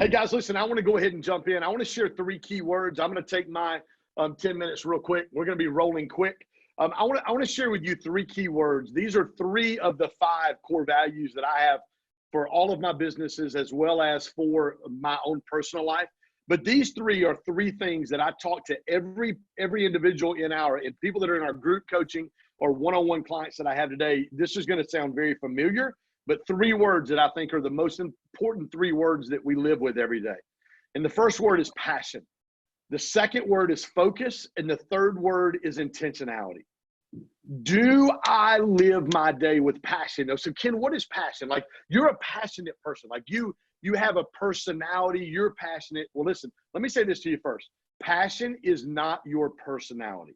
Hey guys, listen, I want to go ahead and jump in. I want to share 3 key words. I'm going to take my 10 minutes real quick. We're going to be rolling quick. I want to share with you 3 key words. These are 3 of the 5 core values that I have for all of my businesses as well as for my own personal life. But these 3 are 3 things that I talk to every individual and people that are in our group coaching or one-on-one clients that I have today. This is going to sound very familiar, but 3 words that I think are the most important 3 words that we live with every day. And the first word is passion. The second word is focus. And the third word is intentionality. Do I live my day with passion? So Ken, what is passion? Like, you're a passionate person. Like you have a personality, you're passionate. Well, listen, let me say this to you first. Passion is not your personality.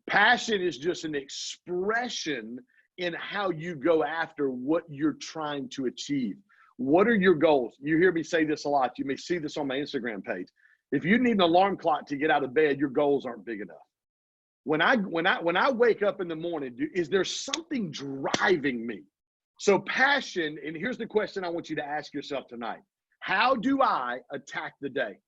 Passion is just an expression in how you go after what you're trying to achieve. What are your goals? You hear me say this a lot. You may see this on my Instagram page. If you need an alarm clock to get out of bed, your goals aren't big enough. When I wake up in the morning, is there something driving me? So passion, and here's the question I want you to ask yourself tonight. How do I attack the day?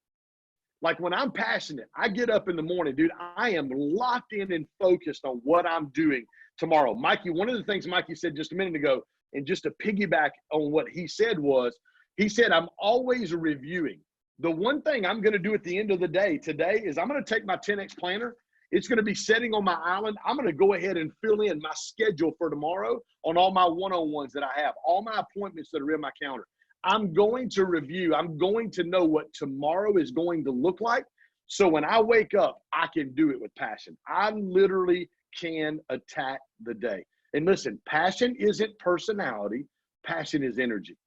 Like, when I'm passionate, I get up in the morning, dude, I am locked in and focused on what I'm doing tomorrow. Mikey, one of the things Mikey said just a minute ago, and just to piggyback on what he said, I'm always reviewing. The one thing I'm going to do at the end of the day today is I'm going to take my 10X planner. It's going to be sitting on my island. I'm going to go ahead and fill in my schedule for tomorrow on all my one-on-ones that I have, all my appointments that are in my calendar. I'm going to review. I'm going to know what tomorrow is going to look like. So when I wake up, I can do it with passion. I literally can attack the day. And listen, passion isn't personality. Passion is energy.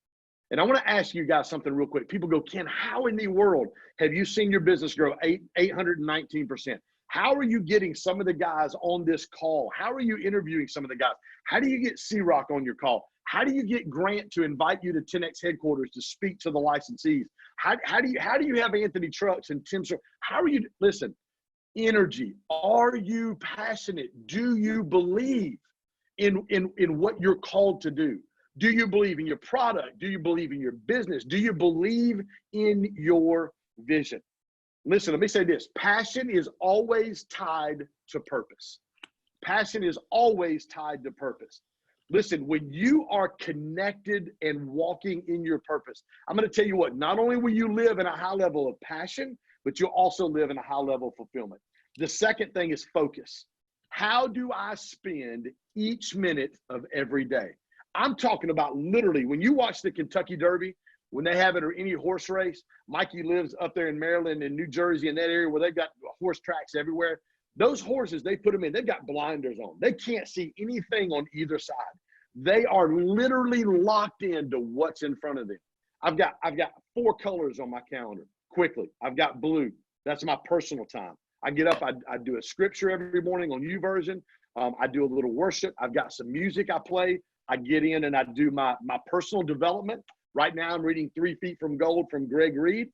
And I want to ask you guys something real quick. People go, Ken, how in the world have you seen your business grow 819%? How are you getting some of the guys on this call? How are you interviewing some of the guys? How do you get C-Rock on your call? How do you get Grant to invite you to 10X headquarters to speak to the licensees? How do you have Anthony Trucks and Tim? How are you? Listen, energy. Are you passionate? Do you believe in what you're called to do? Do you believe in your product? Do you believe in your business? Do you believe in your vision? Listen, let me say this. Passion is always tied to purpose. Passion is always tied to purpose. Listen, when you are connected and walking in your purpose, I'm going to tell you what, not only will you live in a high level of passion, but you'll also live in a high level of fulfillment. The second thing is focus. How do I spend each minute of every day? I'm talking about literally when you watch the Kentucky Derby, when they have it, or any horse race. Mikey lives up there in Maryland and New Jersey, in that area where they've got horse tracks everywhere. Those horses, they put them in, they've got blinders on. They can't see anything on either side. They are literally locked into what's in front of them. I've got 4 colors on my calendar. Quickly, I've got blue. That's my personal time. I get up, I do a scripture every morning on YouVersion. I do a little worship. I've got some music I play. I get in and I do my personal development. Right now, I'm reading 3 Feet from Gold from Greg Reed.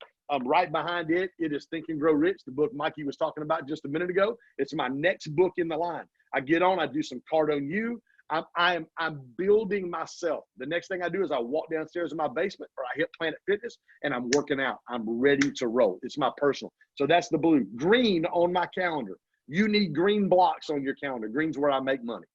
Right behind it, it is Think and Grow Rich, the book Mikey was talking about just a minute ago. It's my next book in the line. I get on, I do some Cardone U. I'm building myself. The next thing I do is I walk downstairs in my basement, or I hit Planet Fitness, and I'm working out. I'm ready to roll. It's my personal. So that's the blue. Green on my calendar. You need green blocks on your calendar. Green's where I make money.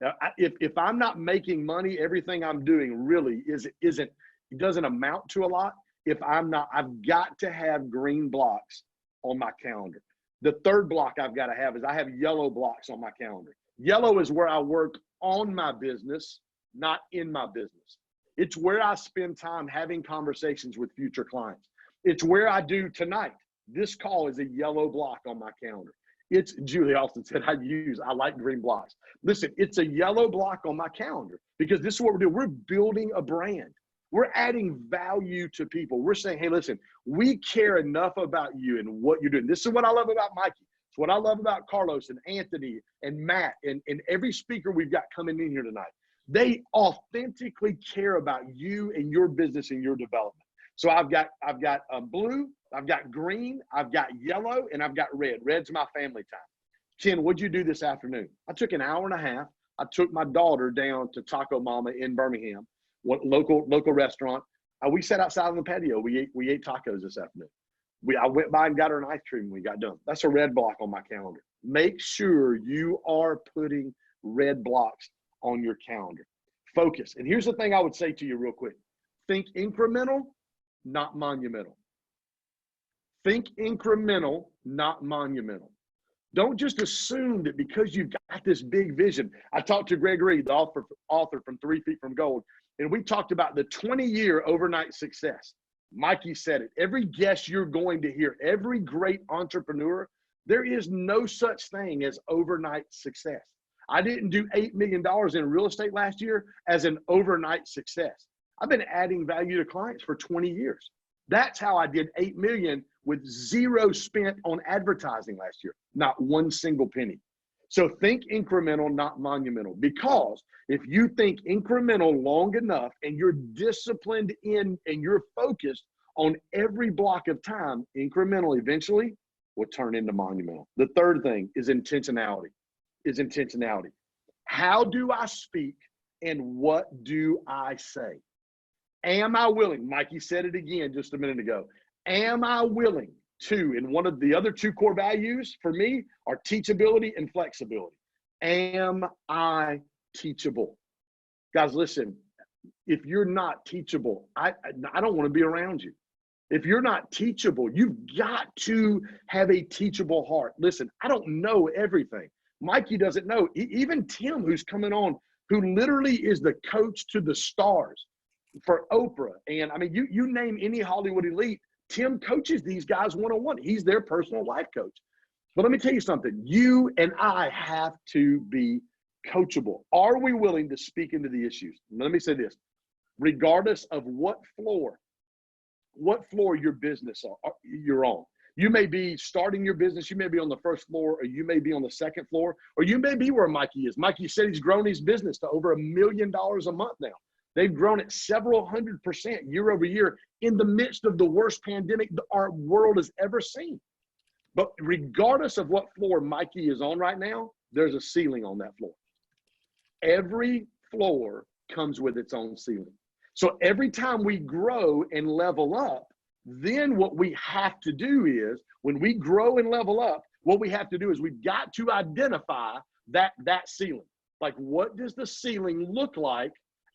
Now, if I'm not making money, everything I'm doing really it doesn't amount to a lot. If I'm not, I've got to have green blocks on my calendar. The third block I've got to have is I have yellow blocks on my calendar. Yellow is where I work on my business, not in my business. It's where I spend time having conversations with future clients. It's where I do tonight. This call is a yellow block on my calendar. It's, Julie Austin said, I like green blocks. Listen, it's a yellow block on my calendar because this is what we're doing. We're building a brand. We're adding value to people. We're saying, hey, listen, we care enough about you and what you're doing. This is what I love about Mikey. It's what I love about Carlos and Anthony and Matt and every speaker we've got coming in here tonight. They authentically care about you and your business and your development. So I've got blue, I've got green, I've got yellow, and I've got red. Red's my family time. Ken, what'd you do this afternoon? I took an hour and a half. I took my daughter down to Taco Mama in Birmingham, local restaurant. We sat outside on the patio. We ate tacos this afternoon. I went by and got her an ice cream when we got done. That's a red block on my calendar. Make sure you are putting red blocks on your calendar. Focus. And here's the thing I would say to you real quick. Think incremental, not monumental. Think incremental, not monumental. Don't just assume that because you've got this big vision. I talked to Gregory, the author from 3 Feet from Gold, and we talked about the 20-year overnight success. Mikey said it. Every guest you're going to hear, every great entrepreneur, there is no such thing as overnight success. I didn't do $8 million in real estate last year as an overnight success. I've been adding value to clients for 20 years. That's how I did $8 million with zero spent on advertising last year, not one single penny. So think incremental, not monumental, because if you think incremental long enough and you're disciplined in and you're focused on every block of time, incremental eventually will turn into monumental. The third thing is intentionality. How do I speak and what do I say? Am I willing? Mikey said it again just a minute ago. Am I willing to, and one of the other 2 core values for me are teachability and flexibility. Am I teachable? Guys, listen, if you're not teachable, I don't want to be around you. If you're not teachable, you've got to have a teachable heart. Listen, I don't know everything. Mikey doesn't know. Even Tim, who's coming on, who literally is the coach to the stars for Oprah. And I mean, you name any Hollywood elite, Tim coaches these guys one-on-one. He's their personal life coach. But let me tell you something. You and I have to be coachable. Are we willing to speak into the issues? Let me say this. Regardless of what floor your business you're on. You may be starting your business. You may be on the first floor, or you may be on the second floor, or you may be where Mikey is. Mikey said he's grown his business to over $1 million a month now. They've grown at several 100% year over year in the midst of the worst pandemic our world has ever seen. But regardless of what floor Mikey is on right now, there's a ceiling on that floor. Every floor comes with its own ceiling. So every time we grow and level up, then what we have to do is, when we grow and level up, what we have to do is we've got to identify that ceiling. Like, what does the ceiling look like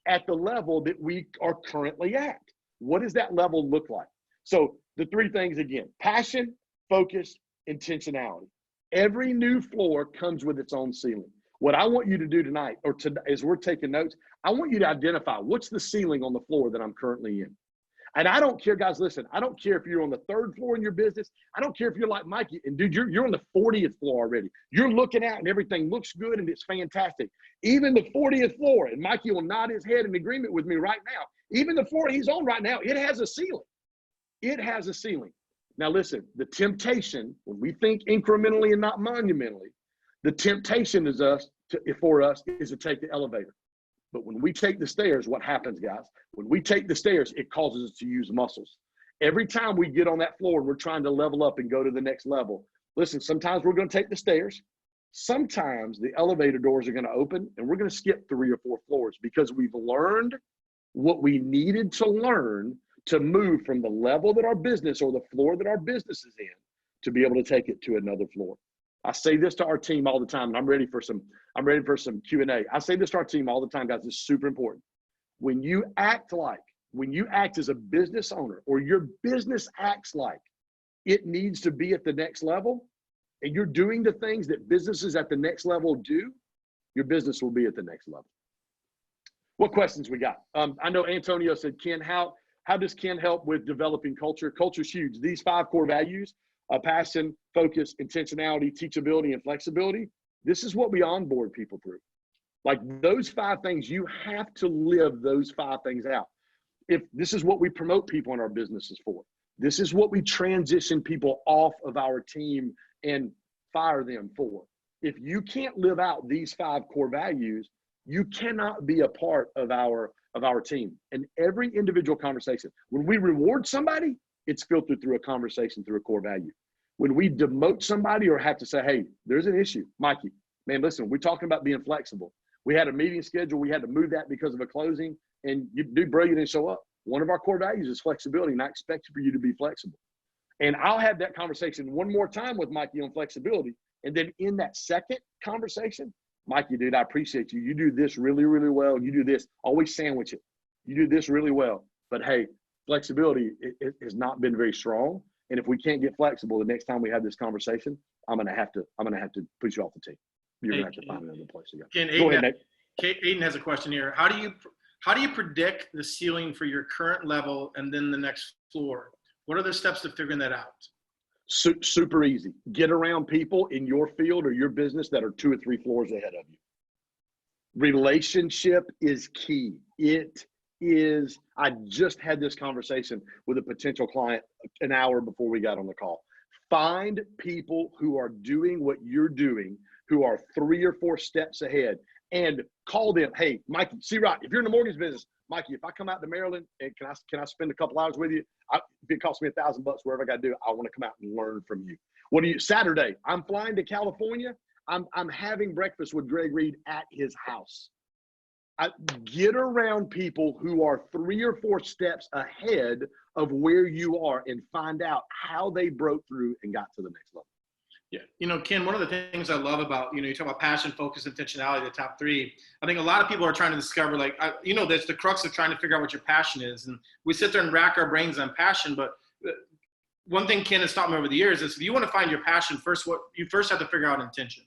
at the level that we are currently at? What does that level look like? So the 3 things again: passion, focus, intentionality. Every new floor comes with its own ceiling. What I want you to do tonight, or as we're taking notes, I want you to identify what's the ceiling on the floor that I'm currently in. And I don't care, guys, listen, I don't care if you're on the 3rd floor in your business. I don't care if you're like Mikey, and dude, you're on the 40th floor already. You're looking out and everything looks good and it's fantastic. Even the 40th floor, and Mikey will nod his head in agreement with me right now, even the floor he's on right now, it has a ceiling. It has a ceiling. Now listen, the temptation, when we think incrementally and not monumentally, the temptation for us is to take the elevator. But when we take the stairs, what happens, guys? When we take the stairs, it causes us to use muscles. Every time we get on that floor and we're trying to level up and go to the next level, listen, sometimes we're going to take the stairs. Sometimes the elevator doors are going to open and we're going to skip 3 or 4 floors because we've learned what we needed to learn to move from the level that our business, or the floor that our business is in, to be able to take it to another floor. I say this to our team all the time, and I'm ready for some Q&A. I say this to our team all the time, guys. It's super important. When you act as a business owner, or your business acts like it needs to be at the next level, and you're doing the things that businesses at the next level do, your business will be at the next level. What questions we got? I know Antonio said, Ken, how does Ken help with developing culture? Culture's huge. These 5 core values, passion, focus, intentionality, teachability, and flexibility. This is what we onboard people through. Like, those 5 things, you have to live those 5 things out. If this is what we promote people in our businesses for, this is what we transition people off of our team and fire them for. If you can't live out these 5 core values, you cannot be a part of our team. And every individual conversation, when we reward somebody, it's filtered through a conversation, through a core value. When we demote somebody or have to say, hey, there's an issue, Mikey, man, listen, we're talking about being flexible. We had a meeting schedule. We had to move that because of a closing, and dude, bro, you didn't show up. One of our core values is flexibility, and I expect for you to be flexible. And I'll have that conversation one more time with Mikey on flexibility. And then in that second conversation, Mikey, dude, I appreciate you. You do this really, really well. You do this. Always sandwich it. You do this really well. But hey, flexibility it has not been very strong. And if we can't get flexible, the next time we have this conversation, I'm gonna have to push you off the team. You're gonna have to find another place to go. Go ahead, Nate. Aiden has a question here. How do you predict the ceiling for your current level and then the next floor? What are the steps to figuring that out? Super easy. Get around people in your field or your business that are 2 or 3 floors ahead of you. Relationship is key. It is. I just had this conversation with a potential client an hour before we got on the call. Find people who are doing what you're doing, who are 3 or 4 steps ahead, and call them. Hey, Mikey, C-Rock, if you're in the mortgage business, Mikey, if I come out to Maryland, and can I spend a couple hours with you? If it costs me $1,000, wherever I got to do, I want to come out and learn from you. What do you? Saturday, I'm flying to California. I'm having breakfast with Greg Reed at his house. Get around people who are 3 or 4 steps ahead of where you are and find out how they broke through and got to the next level. Yeah. Ken, one of the things I love about, you talk about passion, focus, intentionality, the top 3. I think a lot of people are trying to discover, that's the crux of trying to figure out what your passion is. And we sit there and rack our brains on passion. But one thing Ken has taught me over the years is if you want to find your passion, you first have to figure out intention.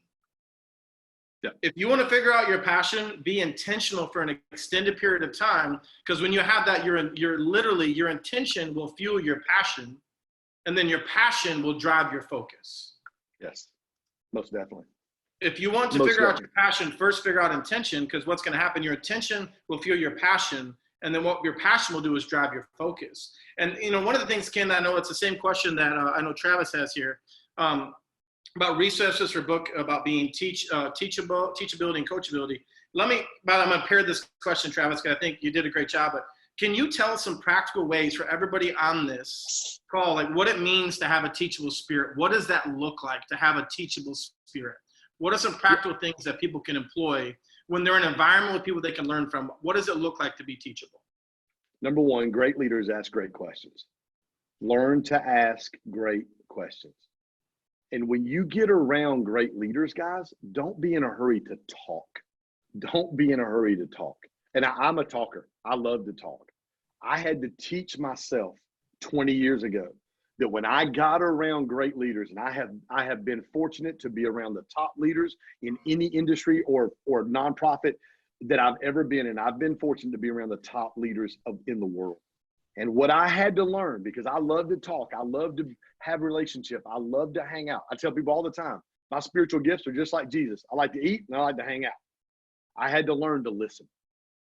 Yeah. If you want to figure out your passion, be intentional for an extended period of time. Because when you have that, your intention will fuel your passion. And then your passion will drive your focus. Yes, most definitely. If you want to figure out your passion, first figure out intention, because what's going to happen, your intention will fuel your passion, and then what your passion will do is drive your focus. And, one of the things, Ken, I know it's the same question that I know Travis has here, about resources for book about being teachability and coachability. I'm going to pair this question, Travis, because I think you did a great job, but can you tell some practical ways for everybody on this call, like what it means to have a teachable spirit? What does that look like to have a teachable spirit? What are some practical things that people can employ when they're in an environment with people they can learn from? What does it look like to be teachable? Number 1, great leaders ask great questions. Learn to ask great questions. And when you get around great leaders, guys, don't be in a hurry to talk. Don't be in a hurry to talk. And I'm a talker. I love to talk. I had to teach myself 20 years ago that when I got around great leaders, and I have been fortunate to be around the top leaders in any industry or nonprofit that I've ever been in. I've been fortunate to be around the top leaders in the world. And what I had to learn, because I love to talk, I love to have relationship, I love to hang out. I tell people all the time, my spiritual gifts are just like Jesus. I like to eat and I like to hang out. I had to learn to listen.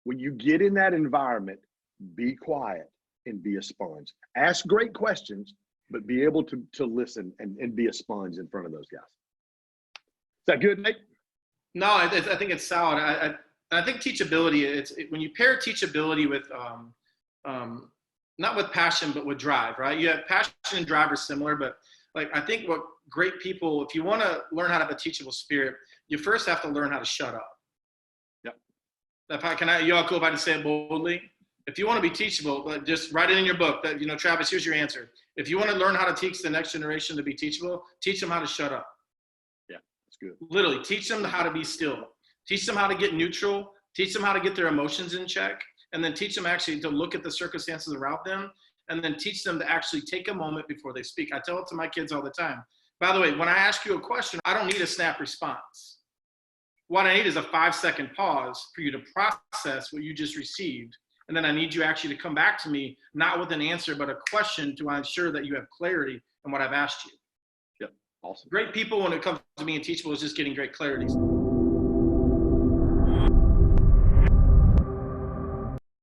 When you get in that environment, be quiet and be a sponge. Ask great questions, but be able to listen and be a sponge in front of those guys. Is that good, Nate? No, I think it's solid. I think teachability, when you pair teachability with, not with passion, but with drive, right? You have passion and drive are similar, but I think what great people, if you want to learn how to have a teachable spirit, you first have to learn how to shut up. You all cool if I just say it boldly? If you want to be teachable, just write it in your book that, Travis, here's your answer. If you want to learn how to teach the next generation to be teachable, teach them how to shut up. Yeah, that's good. Literally, teach them how to be still. Teach them how to get neutral. Teach them how to get their emotions in check. And then teach them actually to look at the circumstances around them. And then teach them to actually take a moment before they speak. I tell it to my kids all the time. By the way, when I ask you a question, I don't need a snap response. What I need is a 5-second pause for you to process what you just received. And then I need you actually to come back to me, not with an answer, but a question to ensure that you have clarity in what I've asked you. Yep, awesome. Great people, when it comes to being teachable, is just getting great clarity.